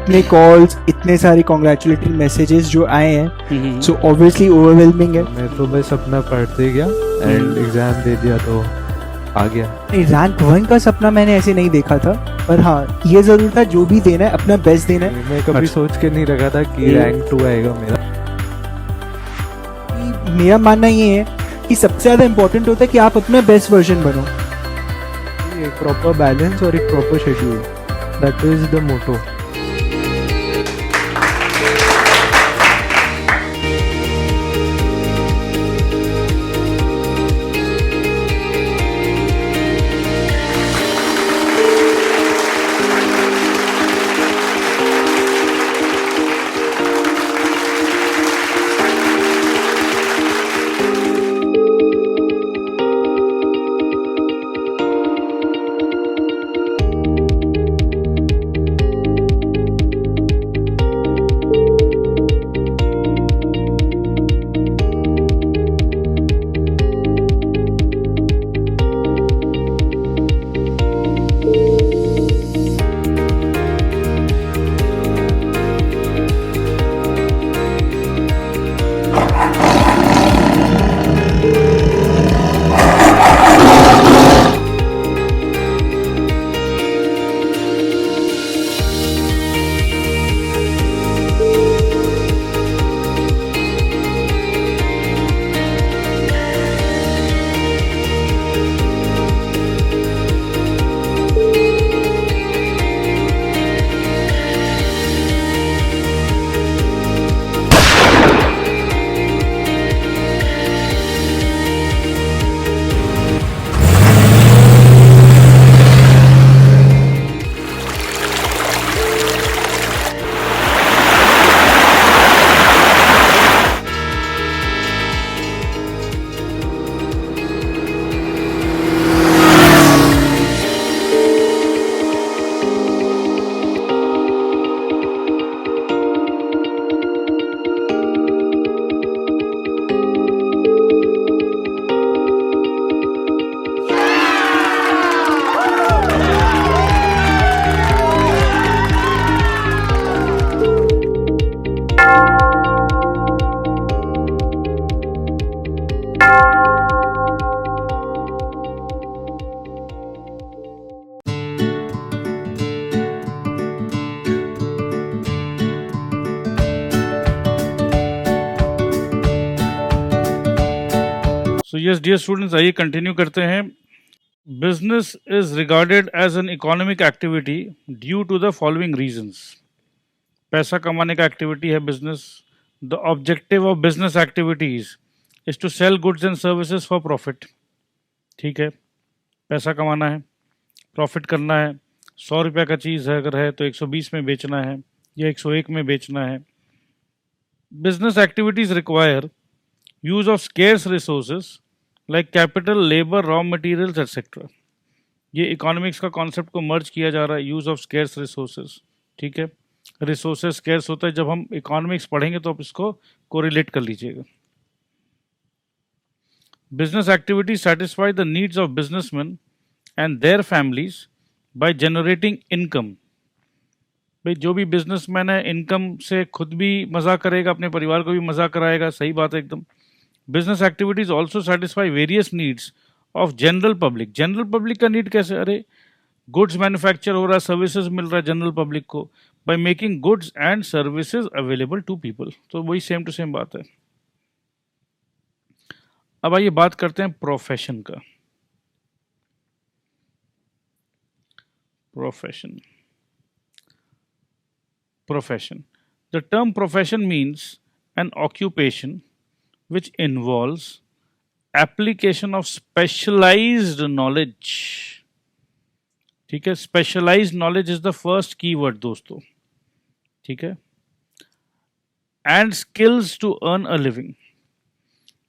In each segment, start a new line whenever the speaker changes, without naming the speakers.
इतने कॉल्स, इतने सारे कॉन्ग्रेचुलेटरी मैसेजेस जो आए हैं, सो ऑब्वियसली ओवरवेलमिंग है।
मैं तो बस अपना पढ़ते गया एंड एग्जाम दे दिया तो आ गया।
रैंक 1 का सपना मैंने ऐसे नहीं देखा था, पर हाँ ये जरूर था जो भी देना है अपना बेस्ट देना है।
मैं कभी सोच के नहीं रखा था कि रैंक 2 आएगा मेरा।
मेरा मानना ये है कि सबसे ज़्यादा इम्पोर्टेंट होता है कि आप अपना बेस्ट वर्जन बनो।
एक प्रॉपर बैलेंस और एक proper schedule, that is the motto.
So yes, dear students, आइए कंटिन्यू करते हैं। Business is regarded as an economic activity due to the following reasons. पैसा कमाने का एक्टिविटी है business. The objective of business activities is to sell goods and services for profit. ठीक है, पैसा कमाना है, प्रॉफिट करना है। 100 रुपये का चीज़ है अगर है तो 120 में बेचना है या 101 में बेचना है। Business activities require use of scarce resources like capital, labour, raw materials etcetera. ये इकोनॉमिक्स का कॉन्सेप्ट को मर्ज किया जा रहा है, यूज ऑफ स्केर्स रिसोर्सेज। ठीक है, रिसोर्सेज स्केर्स होता है। जब हम इकोनॉमिक्स पढ़ेंगे तो आप इसको कोरिलेट कर लीजिएगा। Business activity satisfy the needs of businessman and their families by generating income. भाई जो भी बिजनेसमैन है इनकम से खुद भी मजा करेगा, अपने परिवार को भी मजा कराएगा। सही बात है एकदम। Business activities also satisfy various needs of general public. General public का नीड कैसे? अरे गुड्स मैन्युफैक्चर हो रहा है, सर्विसेज मिल रहा है जनरल पब्लिक को, by making goods and services available to people. तो वही सेम टू सेम बात है। अब आइए बात करते हैं प्रोफेशन का। Profession Profession. The term profession means an occupation which involves application of specialized knowledge. ठीक है, specialized knowledge is the first keyword दोस्तों। ठीक है, and skills to earn a living.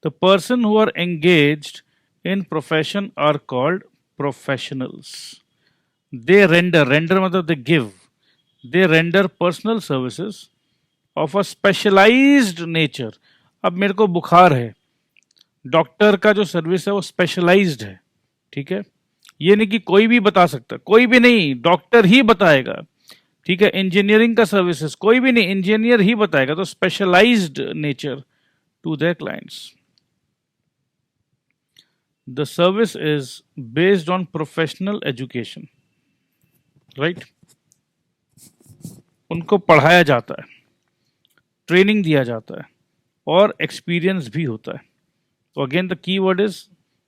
The person who are engaged in profession are called professionals. They render मतलब they give. They render personal services of a specialized nature. अब मेरे को बुखार है, doctor का जो सर्विस है वो स्पेशलाइज्ड है। ठीक है, ये नहीं कि कोई भी बता सकता, कोई भी नहीं, डॉक्टर ही बताएगा। ठीक है, इंजीनियरिंग का सर्विसेज कोई भी नहीं, इंजीनियर ही बताएगा, तो specialised nature to their clients. The service is based on professional education, right, उनको पढ़ाया जाता है, ट्रेनिंग दिया जाता है और एक्सपीरियंस भी होता है। तो again the key word is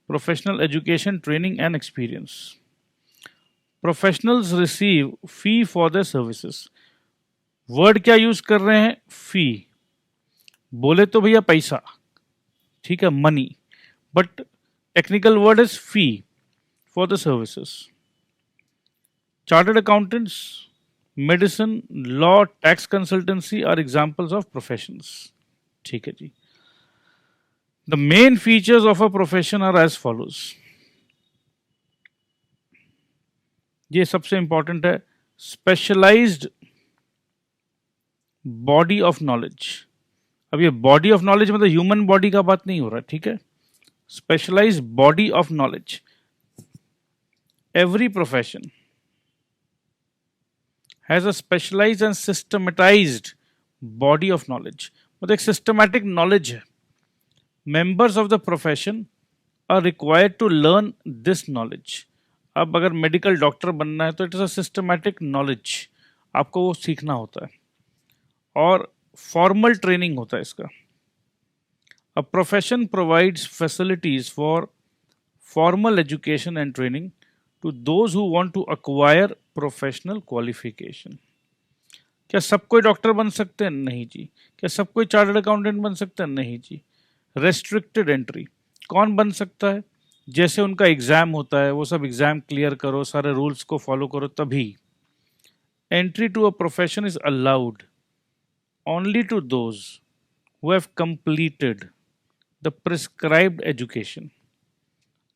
professional education, training and experience. Professionals receive fee for their services. Word क्या यूज कर रहे हैं? फी। बोले तो भैया पैसा, ठीक है, money, but technical word is fee for the services. Chartered accountants, medicine, law, tax consultancy are examples of professions. ठीक है जी। The main features of a profession are as follows. ये सबसे इंपॉर्टेंट है, स्पेशलाइज्ड बॉडी ऑफ नॉलेज। अब ये body of knowledge मतलब human body का बात नहीं हो रहा, ठीक है, specialised body of knowledge. Every profession has a specialised and systematised body of knowledge, मतलब एक सिस्टमैटिक नॉलेज है। Members of the profession are required to learn this knowledge. अब अगर मेडिकल डॉक्टर बनना है तो it is a systematic knowledge, आपको वो सीखना होता है और फॉर्मल ट्रेनिंग होता है इसका। A profession provides facilities for formal education and training to those who want to acquire professional qualification. क्या सब कोई डॉक्टर बन सकते हैं? नहीं जी। क्या सब कोई चार्टर्ड अकाउंटेंट बन सकते हैं? नहीं जी। रेस्ट्रिक्टेड एंट्री, कौन बन सकता है? जैसे उनका एग्जाम होता है, वो सब एग्जाम क्लियर करो, सारे रूल्स को फॉलो करो तभी। Entry to a profession is allowed only to those who have completed the prescribed education।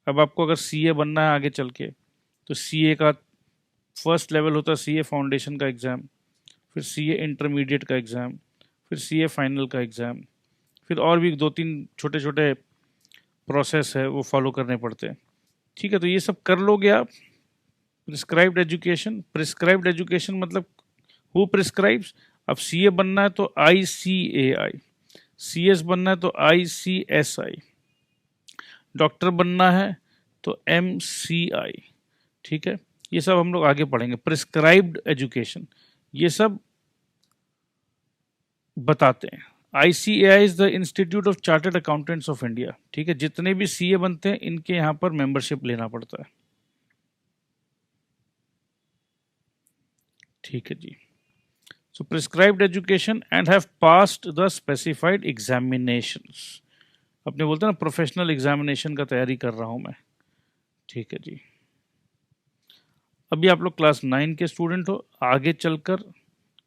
अब आपको अगर सीए बनना है आगे चल के, तो सीए का फर्स्ट लेवल होता है सीए फाउंडेशन का एग्ज़ाम, फिर सीए इंटरमीडिएट का एग्ज़ाम, फिर सीए फाइनल का एग्ज़ाम, फिर और भी 2-3 छोटे छोटे प्रोसेस है वो फॉलो करने पड़ते हैं। ठीक है, तो ये सब कर लोगे आप। प्रिस्क्राइब्ड एजुकेशन, प्रिस्क्राइब्ड एजुकेशन मतलब हु प्रिस्क्राइब्स। अब सीए बनना है तो ICAI, सीएस बनना है तो ICSI, डॉक्टर बनना है तो MCI। ठीक है, ये सब हम लोग आगे पढ़ेंगे। प्रिस्क्राइब्ड एजुकेशन ये सब बताते हैं। ICAI is the institute of chartered accountants of India. ठीक है, जितने भी सीए बनते हैं इनके यहाँ पर मेंबरशिप लेना पड़ता है। ठीक है जी। So prescribed education and have passed the specified examinations। अपने बोलते हैं ना प्रोफेशनल एग्जामिनेशन का तैयारी कर रहा हूं मैं। ठीक है जी। अभी आप लोग क्लास 9 के स्टूडेंट हो, आगे चलकर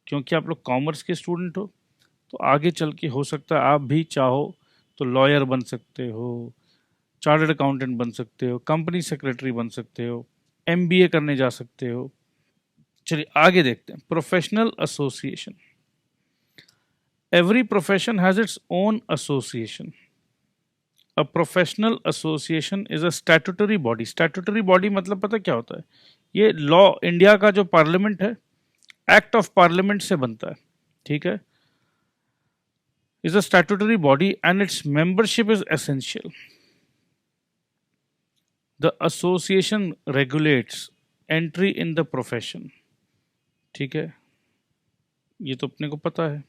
क्योंकि आप लोग कॉमर्स के स्टूडेंट हो तो आगे चल के हो सकता है आप भी चाहो तो लॉयर बन सकते हो, चार्टर्ड अकाउंटेंट बन सकते हो, कंपनी सेक्रेटरी बन सकते हो, MBA करने जा सकते हो। चलिए आगे देखते हैं। Professional association, every profession has its own association. A professional association is a statutory body. Statutory body मतलब पता क्या होता है? ये लॉ, इंडिया का जो पार्लियामेंट है, एक्ट ऑफ पार्लियामेंट से बनता है। ठीक है, is a statutory body and it's membership is essential. The association regulates entry in the profession. ठीक है, ये तो अपने को पता है,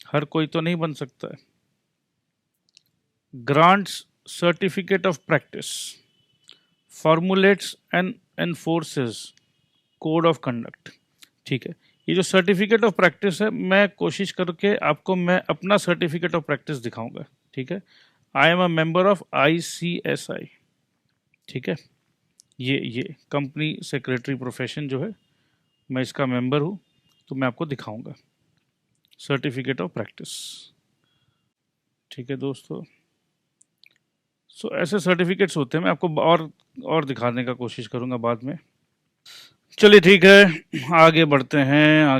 हर कोई तो नहीं बन सकता है। Grants certificate of practice, formulates and एनफोर्सेस code of conduct. ठीक है, ये जो सर्टिफिकेट ऑफ प्रैक्टिस है, मैं कोशिश करके आपको मैं अपना सर्टिफिकेट ऑफ प्रैक्टिस दिखाऊंगा। ठीक है, I am a member of ICSI। ठीक है, ये कंपनी सेक्रेटरी प्रोफेशन जो है, मैं इसका मेंबर हूँ, तो मैं आपको दिखाऊंगा सर्टिफिकेट ऑफ प्रैक्टिस। ठीक है दोस्तों, सो ऐसे सर्टिफिकेट्स होते हैं, मैं आपको और दिखाने का कोशिश करूंगा बाद में। चलिए ठीक है, आगे बढ़ते हैं।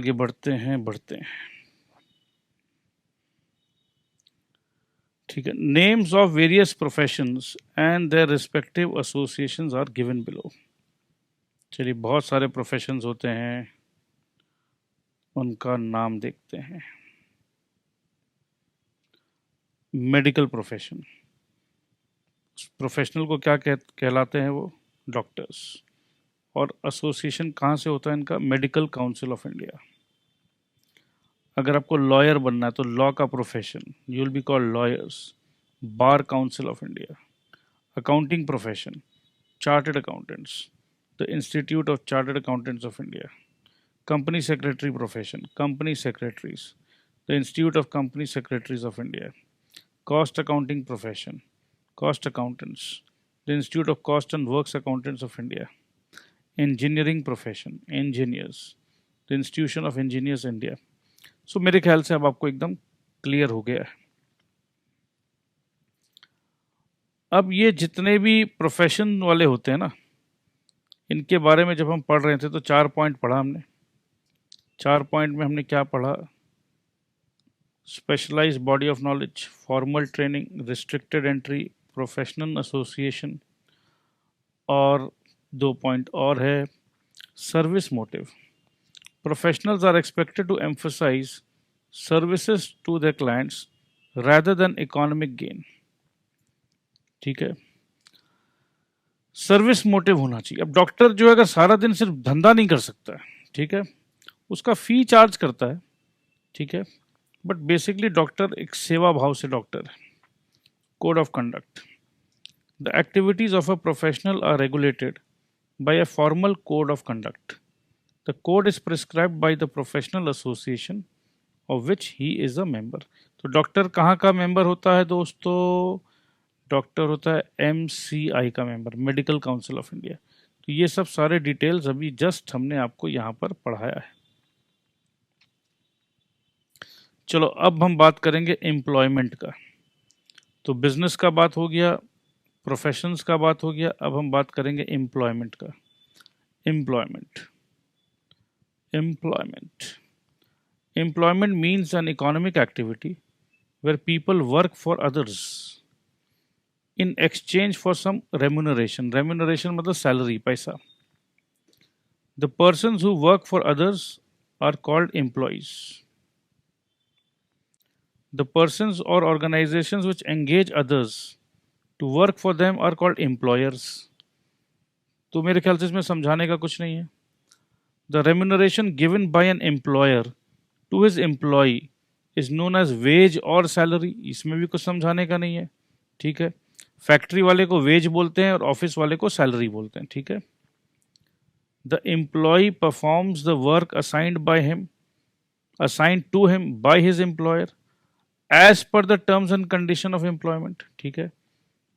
ठीक है, names of various professions and their respective associations are given below. चलिए, बहुत सारे प्रोफेशंस होते हैं, उनका नाम देखते हैं। मेडिकल प्रोफेशन, प्रोफेशनल को क्या कहलाते हैं वो? डॉक्टर्स। और एसोसिएशन कहाँ से होता है इनका? Medical council of India. अगर आपको लॉयर बनना है तो लॉ का profession, you will be called lawyers, bar council of India. Accounting profession, chartered accountants, the institute of chartered accountants of India. Company secretary profession, company secretaries, the institute of company secretaries of India. Cost accounting profession, cost accountants, the Institute of Cost and Works Accountants of India. Engineering profession, engineers, the Institution of Engineers India. So मेरे ख्याल से अब आपको एकदम clear हो गया है। अब ये जितने भी प्रोफेशन वाले होते हैं ना, इनके बारे में जब हम पढ़ रहे थे तो 4 पॉइंट पढ़ा हमने। 4 पॉइंट में हमने क्या पढ़ा? Specialised body of knowledge, formal training, restricted entry, professional association, और 2 पॉइंट और है service motive. Professionals are expected to emphasise services to their clients rather than economic gain. ठीक है, सर्विस मोटिव होना चाहिए। अब डॉक्टर जो है अगर सारा दिन सिर्फ धंधा नहीं कर सकता है, ठीक है, उसका फी चार्ज करता है, ठीक है, बट बेसिकली डॉक्टर एक सेवा भाव से डॉक्टर है। Code of conduct. The activities of a professional are regulated by a formal code of conduct. The code is prescribed by the professional association of which he is a member. तो doctor कहाँ का member होता है दोस्तों? Doctor होता है MCI का member, medical council of India. तो ये सब सारे डिटेल्स अभी जस्ट हमने आपको यहाँ पर पढ़ाया है। चलो अब हम बात करेंगे एम्प्लॉयमेंट का। तो बिजनेस का बात हो गया, प्रोफेशंस का बात हो गया, अब हम बात करेंगे एम्प्लॉयमेंट का। Employment employment means an economic activity where people work for others in exchange for some remuneration. Remuneration मतलब सैलरी, पैसा। The persons who work for others are called employees. The persons or organizations which engage others to work for them are called employers. तो मेरे ख्याल से इसमें समझाने का कुछ नहीं है। The remuneration given by an employer to his employee is known as wage or salary. इसमें भी कुछ समझाने का नहीं है, ठीक है। फैक्ट्री वाले को वेज बोलते हैं और ऑफिस वाले को सैलरी बोलते हैं, ठीक है। The employee performs the work assigned to him by his employer as per the terms and condition of employment. ठीक है,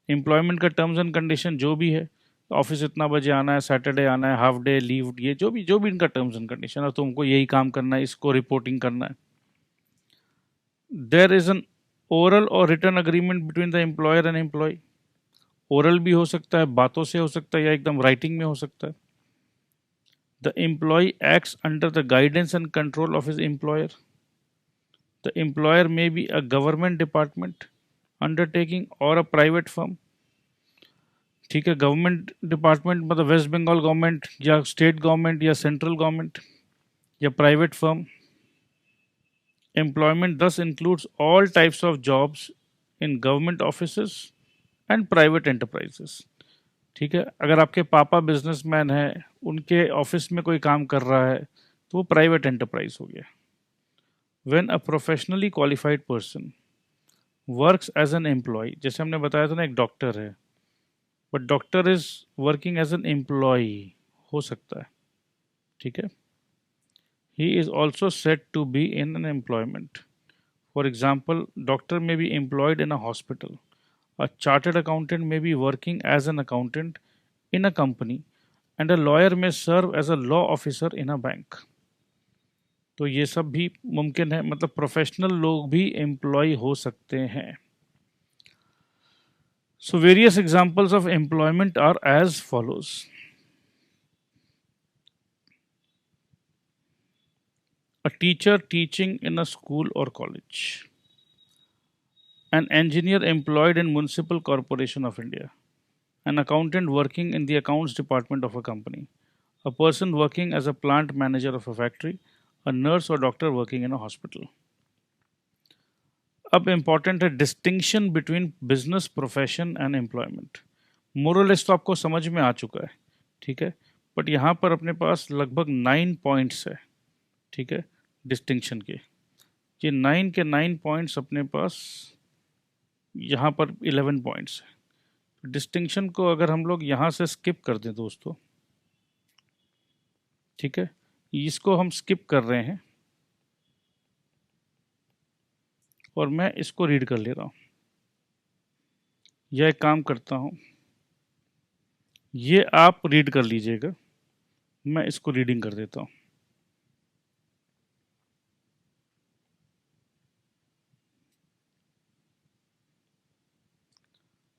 एम्प्लॉयमेंट का टर्म्स एंड कंडीशन जो भी है, ऑफिस इतना बजे आना है, सैटरडे आना है, हाफ डे लीव, ये जो भी इनका टर्म्स एंड कंडीशन है, तुमको यही काम करना है, इसको रिपोर्टिंग करना है। There is an oral or written agreement between the employer and employee. Oral भी हो सकता है, बातों से हो सकता है, या एकदम राइटिंग में हो सकता है। The employee acts under the guidance and control of his employer. The employer may be a government department, undertaking or a private firm. ठीक है, गवर्नमेंट डिपार्टमेंट मतलब वेस्ट बंगाल गवर्नमेंट या स्टेट गवर्नमेंट या सेंट्रल गवर्नमेंट या private firm. Employment thus includes all types of jobs in government offices and private enterprises. ठीक है, अगर आपके पापा बिजनेसमैन हैं, उनके ऑफिस में कोई काम कर रहा है तो वो प्राइवेट एंटरप्राइज हो गया। When a professionally qualified person works as an employee, जैसे हमने बताया था ना, एक डॉक्टर है, but doctor is working as an employ हो सकता है, ठीक है। He is also said to be in an employment. For example, doctor may be employed in a hospital, a chartered accountant may be working as an accountant in a company, and a lawyer may serve as a law officer in a bank. तो ये सब भी मुमकिन है, मतलब professional लोग भी employ हो सकते हैं। So various examples of employment are as follows. A teacher teaching in a school or college, an engineer employed in Municipal Corporation of India, an accountant working in the accounts department of a company, a person working as a plant manager of a factory, a nurse or doctor working in a hospital. अब important है distinction between business, profession and employment. मोरलेस तो आपको समझ में आ चुका है, ठीक है, बट यहाँ पर अपने पास लगभग 9 पॉइंट्स है, ठीक है, डिस्टिंक्शन के. ये 9 के 9 पॉइंट्स अपने पास यहाँ पर 11 पॉइंट्स है. डिस्टिंक्शन को अगर हम लोग यहाँ से स्किप कर दें दोस्तों, ठीक है, इसको हम स्किप कर रहे हैं और मैं इसको रीड कर ले रहा हूँ. यह एक काम करता हूँ, ये आप रीड कर लीजिएगा, मैं इसको रीडिंग कर देता हूँ.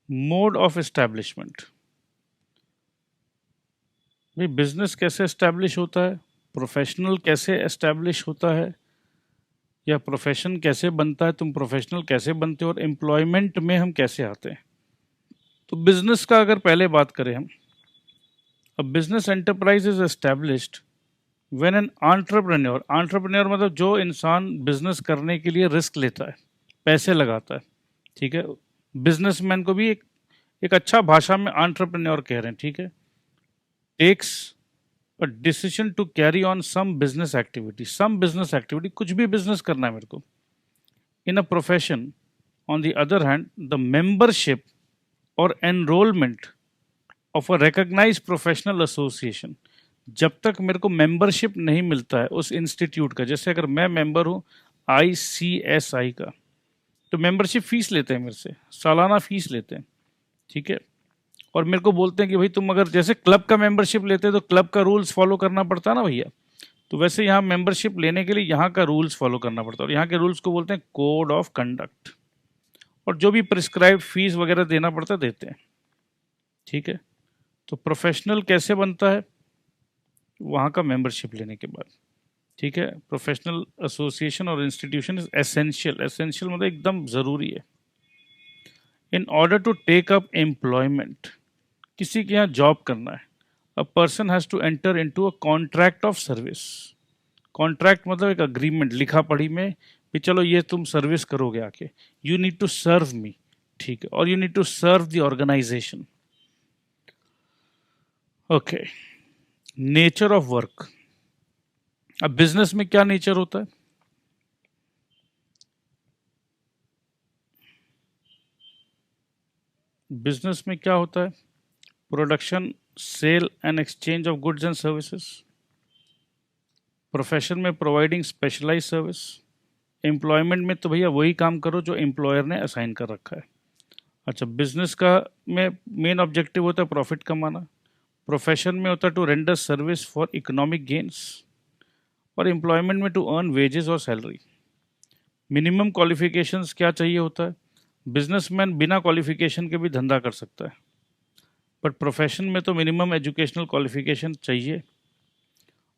Mode of establishment. भाई बिजनेस कैसे एस्टैब्लिश होता है, प्रोफेशनल कैसे एस्टैब्लिश होता है, या प्रोफेशन कैसे बनता है, तुम प्रोफेशनल कैसे बनते हो, और एम्प्लॉयमेंट में हम कैसे आते हैं. तो बिजनेस का अगर पहले बात करें हम, a business enterprise is established when an entrepreneur, entrepreneur मतलब जो इंसान बिजनेस करने के लिए रिस्क लेता है, पैसे लगाता है, ठीक है. बिजनेसमैन को भी एक अच्छा भाषा में एंटरप्रेन्योर कह रहे हैं, ठीक है. Takes a decision to carry on some business activity, कुछ भी बिजनेस करना है मेरे को. In a profession on the other hand, the membership और enrolment of a recognise professional association, जब तक मेरे को मेंबरशिप नहीं मिलता है उस इंस्टीट्यूट का, जैसे अगर मैं मेंबर हूँ ICSI का, तो मेंबरशिप फीस लेते हैं मेरे से, सालाना फीस लेते हैं, ठीक है. और मेरे को बोलते हैं कि भाई तुम अगर जैसे क्लब का मेंबरशिप लेते हैं तो क्लब का रूल्स फॉलो करना पड़ता है ना भैया, तो वैसे यहाँ मेंबरशिप लेने के लिए यहाँ का रूल्स फॉलो करना पड़ता है, और यहाँ के रूल्स को बोलते हैं कोड ऑफ कंडक्ट, और जो भी प्रिस्क्राइब्ड फीस वगैरह देना पड़ता है देते हैं, ठीक है. तो प्रोफेशनल कैसे बनता है, वहाँ का मेंबरशिप लेने के बाद, ठीक है. प्रोफेशनल एसोसिएशन और इंस्टीट्यूशन इज एसेंशियल मतलब एकदम ज़रूरी है. In order to take up employment, किसी के यहाँ जॉब करना है, a person has to enter into a contract of service. Contract मतलब एक अग्रीमेंट, लिखा पढ़ी में कि चलो ये तुम सर्विस करोगे आके, you need to serve me, ठीक है, और you need to serve the organisation. Okay, nature of work. अब बिजनेस में क्या नेचर होता है, बिजनेस में क्या होता है, production, sale and exchange of goods and services. Profession में प्रोवाइडिंग स्पेशलाइज सर्विस. एम्प्लॉयमेंट में तो भैया वही काम करो जो एम्प्लॉयर ने असाइन कर रखा है. अच्छा, बिजनेस का में मेन ऑब्जेक्टिव होता है प्रॉफिट कमाना. प्रोफेशन में होता है to render service for economic gains, और एम्प्लॉयमेंट में टू अर्न वेजेस और सैलरी. मिनिमम क्वालिफिकेशंस क्या चाहिए होता है, बिजनेसमैन बिना क्वालिफिकेशन के भी धंधा कर सकता है, बट प्रोफेशन में तो मिनिमम एजुकेशनल क्वालिफिकेशन चाहिए,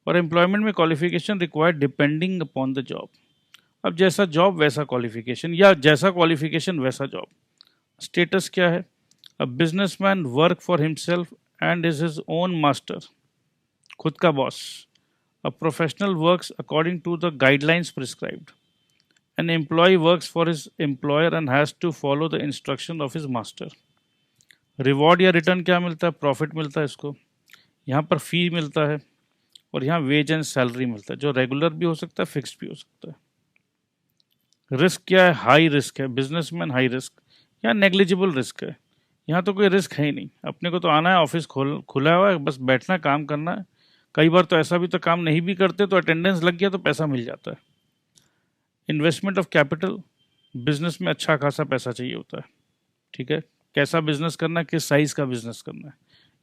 और एम्प्लॉयमेंट में qualification required depending upon the job. अब जैसा जॉब वैसा क्वालिफिकेशन, या जैसा क्वालिफिकेशन वैसा जॉब. स्टेटस क्या है, a businessman work for himself and is his own master, खुद का boss. A professional works according to the guidelines prescribed. An employee works for his employer and has to follow the instruction of his master. Reward या return क्या मिलता है, profit मिलता है इसको, यहाँ पर फी मिलता है, और यहाँ वेज एंड सैलरी मिलता है, जो रेगुलर भी हो सकता है, फिक्स्ड भी हो सकता है. रिस्क क्या है, हाई रिस्क है. बिजनेसमैन हाई रिस्क या नेग्लिजिबल रिस्क है, यहाँ तो कोई रिस्क है ही नहीं. अपने को तो आना है, ऑफिस खुला हुआ है, बस बैठना, काम करना है. कई बार तो ऐसा भी तो काम नहीं भी करते तो अटेंडेंस लग गया तो पैसा मिल जाता है. इन्वेस्टमेंट ऑफ कैपिटल, बिजनेस में अच्छा खासा पैसा चाहिए होता है, ठीक है. कैसा बिजनेस करना है, किस साइज़ का बिजनेस करना है.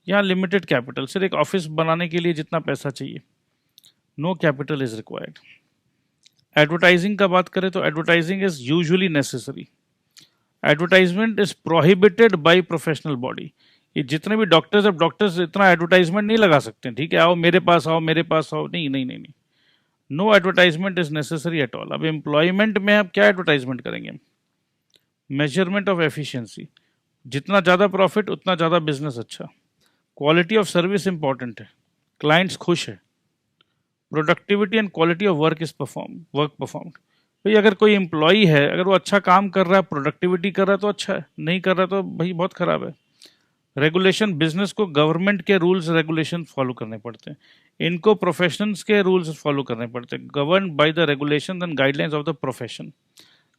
यहाँ लिमिटेड कैपिटल, सिर्फ एक ऑफिस बनाने के लिए जितना पैसा चाहिए, no capital is required. Advertising का बात करें तो advertising is usually necessary. Advertisement is prohibited by professional body. ये जितने भी डॉक्टर्स, अब डॉक्टर्स इतना एडवर्टाइजमेंट नहीं लगा सकते, ठीक है, आओ मेरे पास आओ, मेरे पास आओ, नहीं नहीं नहीं नहीं, no advertisement is necessary at all. अब एम्प्लॉयमेंट में आप क्या एडवर्टाइजमेंट करेंगे. मेजरमेंट ऑफ एफिशिएंसी, जितना ज़्यादा प्रॉफिट उतना ज़्यादा बिजनेस अच्छा. क्वालिटी ऑफ सर्विस इंपॉर्टेंट है, क्लाइंट्स खुश है. Productivity and quality of work performed. भाई अगर कोई एम्प्लॉई है, अगर वो अच्छा काम कर रहा है, प्रोडक्टिविटी कर रहा है तो अच्छा है, नहीं कर रहा तो भाई बहुत खराब है। रेगुलेशन, बिजनेस को गवर्नमेंट के रूल्स रेगुलेशन फॉलो करने पड़ते हैं, इनको प्रोफेशनल्स के रूल्स फॉलो करने पड़ते हैं। Govern by the regulation and guidelines of the profession,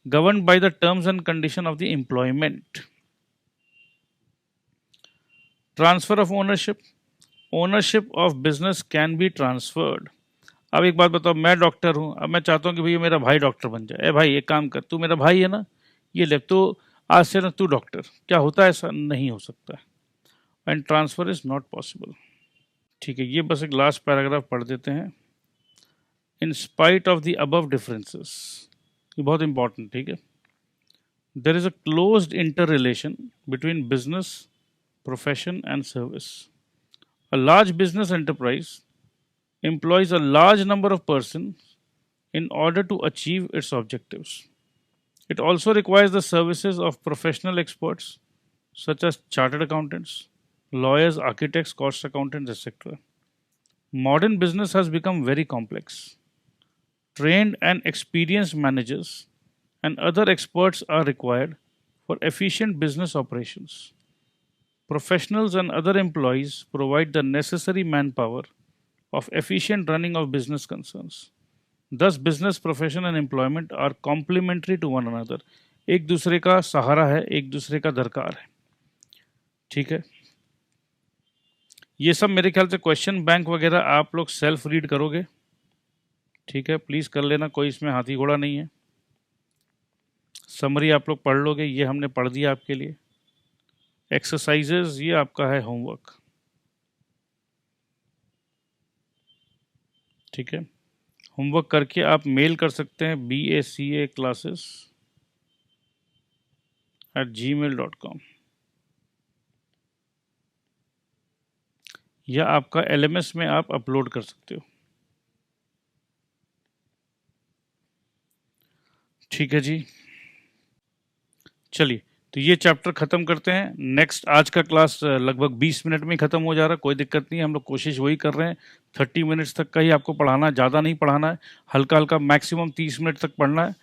govern by the terms and condition of the employment. Transfer of ownership, ownership of business can be transferred. अब एक बात बताओ, मैं डॉक्टर हूँ, अब मैं चाहता हूँ कि भैया मेरा भाई डॉक्टर बन जाए। ए भाई एक काम कर, तू मेरा भाई है ना, ये ले, तो आज से ना तू डॉक्टर। क्या होता है? ऐसा नहीं हो सकता, and transfer is not possible. ठीक है, ये बस एक लास्ट पैराग्राफ पढ़ देते हैं। In spite of the above differences, ये बहुत इंपॉर्टेंट, ठीक है। There is a closed inter relation between business, profession and service. A large business enterprise employs a large number of persons in order to achieve its objectives. It also requires the services of professional experts such as chartered accountants, lawyers, architects, cost accountants, etc. Modern business has become very complex. Trained and experienced managers and other experts are required for efficient business operations. Professionals and other employees provide the necessary manpower of efficient running of business concerns. Thus, business, profession and employment are complementary to one another. एक दूसरे का सहारा है, एक दूसरे का दरकार है। ठीक है, ये सब मेरे ख्याल से क्वेश्चन बैंक वगैरह आप लोग सेल्फ रीड करोगे। ठीक है, प्लीज़ कर लेना, कोई इसमें हाथी घोड़ा नहीं है। समरी आप लोग पढ़ लोगे, ये हमने पढ़ दिया आपके लिए। एक्सरसाइजेज ये आपका है होमवर्क। ठीक है, होमवर्क करके आप मेल कर सकते हैं BACA classes@gmail.com, या आपका LMS में आप अपलोड कर सकते हो। ठीक है जी, चलिए तो ये चैप्टर ख़त्म करते हैं। नेक्स्ट आज का क्लास लगभग 20 मिनट में ही ख़त्म हो जा रहा है, कोई दिक्कत नहीं है। हम लोग कोशिश वही कर रहे हैं, 30 मिनट्स तक का ही आपको पढ़ाना है, ज़्यादा नहीं पढ़ाना है, हल्का हल्का मैक्सिमम 30 मिनट तक पढ़ना है।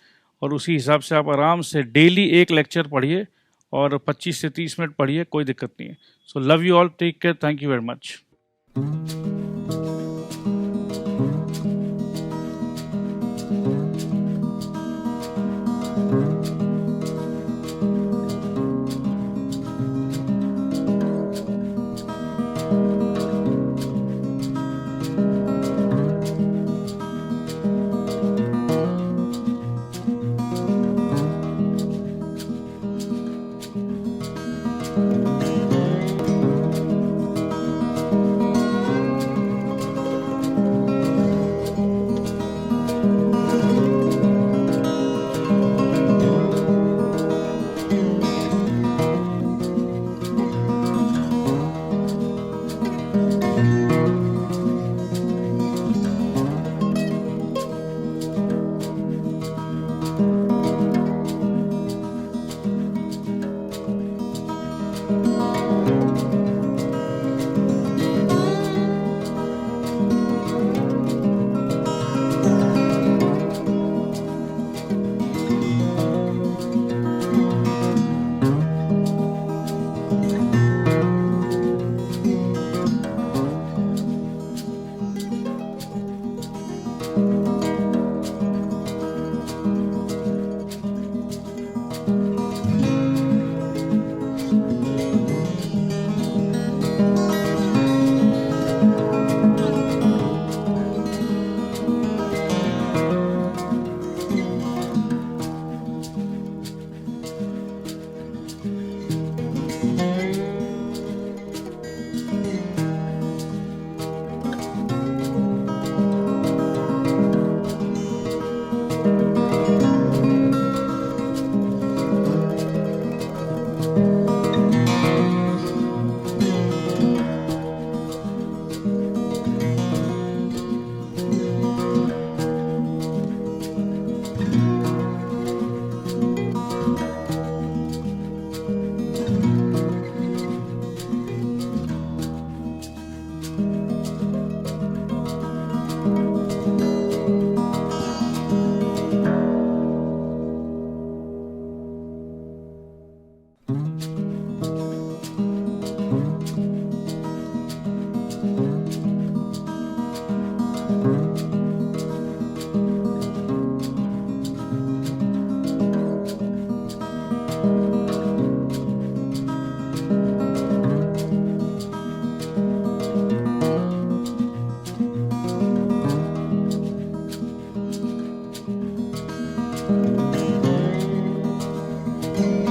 और उसी हिसाब से आप आराम से डेली एक लेक्चर पढ़िए और 25 से 30 मिनट पढ़िए, कोई दिक्कत नहीं है। So love you all, take care, thank you very much.
है।